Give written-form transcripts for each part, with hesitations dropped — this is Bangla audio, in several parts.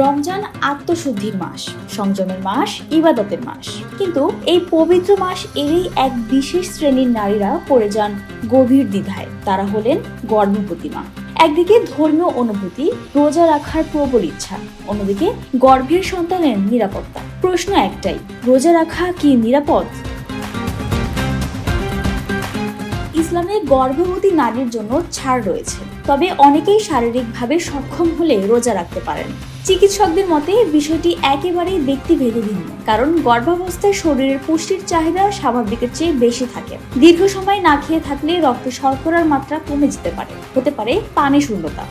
রমজান আত্মশুদ্ধির মাস, সংযমের মাস, ইবাদতের মাস। কিন্তু এই পবিত্র মাস এরই এক বিশেষ শ্রেণীর নারীরা পড়ে যান গভীর দ্বিধায়। তারা হলেন গর্ভবতী মা। একদিকে ধর্মীয় অনুভূতি, রোজা রাখার প্রবল ইচ্ছা, অন্যদিকে গর্ভের সন্তানের নিরাপত্তা। প্রশ্ন একটাই, রোজা রাখা কি নিরাপদ? ইসলামে গর্ভবতী নারীর জন্য ছাড় রয়েছে, তবে অনেকেই শারীরিকভাবে সক্ষম হলে রোজা রাখতে পারেন। চিকিৎসকদের মতে বিষয়টি একেবারেই ব্যক্তিভেদে ভিন্ন, কারণ গর্ভাবস্থায় শরীরের পুষ্টির চাহিদা স্বাভাবিকের চেয়ে বেশি থাকে। দীর্ঘ সময় না খেয়ে থাকলে রক্তে শর্করার মাত্রা কমে যেতে পারে, হতে পারে পানি শূন্যতা।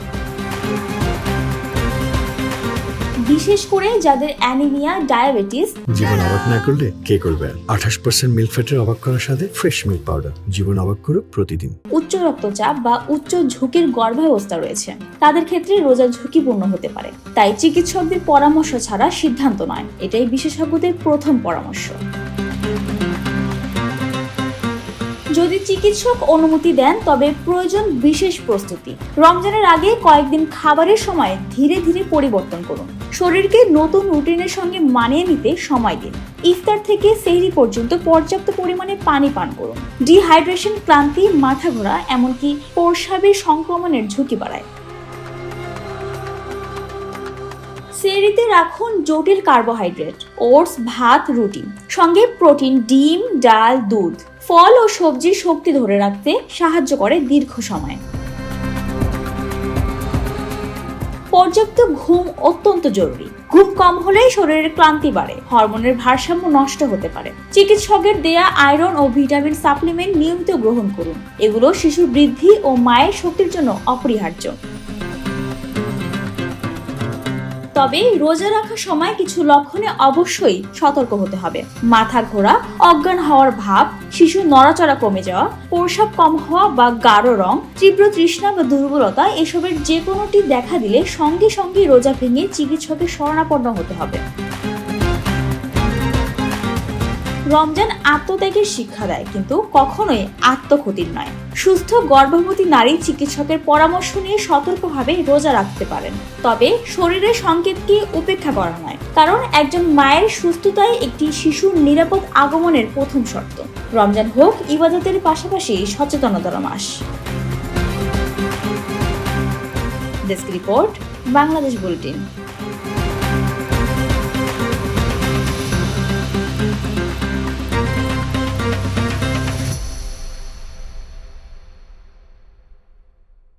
বিশেষ করে যাদের অ্যানিমিয়া, ডায়াবেটিস। জীবন অবাক না করলে কে করবে? 28% মিল্ক ফ্যাটের অবাক করার সাথে ফ্রেশ মিল্ক পাউডার। জীবন অবাক করুক প্রতিদিন। উচ্চ রক্তচাপ বা উচ্চ ঝুঁকির গর্ভাবস্থা রয়েছে, তাদের ক্ষেত্রে রোজা ঝুঁকিপূর্ণ হতে পারে। তাই চিকিৎসকদের পরামর্শ ছাড়া সিদ্ধান্ত নয়, এটাই বিশেষজ্ঞদের প্রথম পরামর্শ। যদি চিকিৎসক অনুমতি দেন তবে প্রয়োজন বিশেষ প্রস্তুতি। রমজানের আগে কয়েকদিন খাবারের সময় ধীরে ধীরে পরিবর্তন করুন। শরীরকে নতুন রুটিনের সঙ্গে মানিয়ে নিতে সময় দিন। ইফতার থেকে সেহরি পর্যন্ত পর্যাপ্ত পরিমাণে পানি পান করুন। ডিহাইড্রেশন, ক্লান্তি, মাথা ঘোরা, এমনকি প্রস্রাবের সংক্রমণের ঝুঁকি বাড়ায়। সেহরিতে রাখুন জটিল কার্বোহাইড্রেট, ওটস, ভাত, রুটি, সঙ্গে প্রোটিন, ডিম, ডাল, দুধ। ফল ও সবজি শক্তি ধরে রাখতে সাহায্য করে দীর্ঘ সময়। পর্যাপ্ত ঘুম অত্যন্ত জরুরি। ঘুম কম হলেই শরীরের ক্লান্তি বাড়ে, হরমোনের ভারসাম্য নষ্ট হতে পারে। চিকিৎসকের দেয়া আয়রন ও ভিটামিন সাপ্লিমেন্ট নিয়মিত গ্রহণ করুন। এগুলো শিশুর বৃদ্ধি ও মায়ের শক্তির জন্য অপরিহার্য। তবে রোজা রাখার সময় কিছু লক্ষণে অবশ্যই সতর্ক হতে হবে। মাথা ঘোরা, অজ্ঞান হওয়ার ভাব, শিশুর নড়াচড়া কমে যাওয়া, প্রস্রাব কম হওয়া বা গাঢ় রং, তীব্র তৃষ্ণা বা দুর্বলতা, এসবের যে কোনোটি দেখা দিলে সঙ্গে সঙ্গে রোজা ভেঙে চিকিৎসকের শরণাপন্ন হতে হবে। রমজান আত্মত্যাগের শিক্ষা দেয়, কিন্তু কখনোই আত্মক্ষতির নয়। সুস্থ গর্ভবতী নারী চিকিৎসকের পরামর্শ নিয়ে সতর্কভাবে রোজা রাখতে পারেন, তবে শরীরের সংকেতকে উপেক্ষা করা নয়, কারণ একজন মায়ের সুস্থতাই একটি শিশুর নিরাপদ আগমনের প্রথম শর্ত। রমজান হোক ইবাদতের পাশাপাশি সচেতনতার মাস। Desk report, Bangladesh bulletin.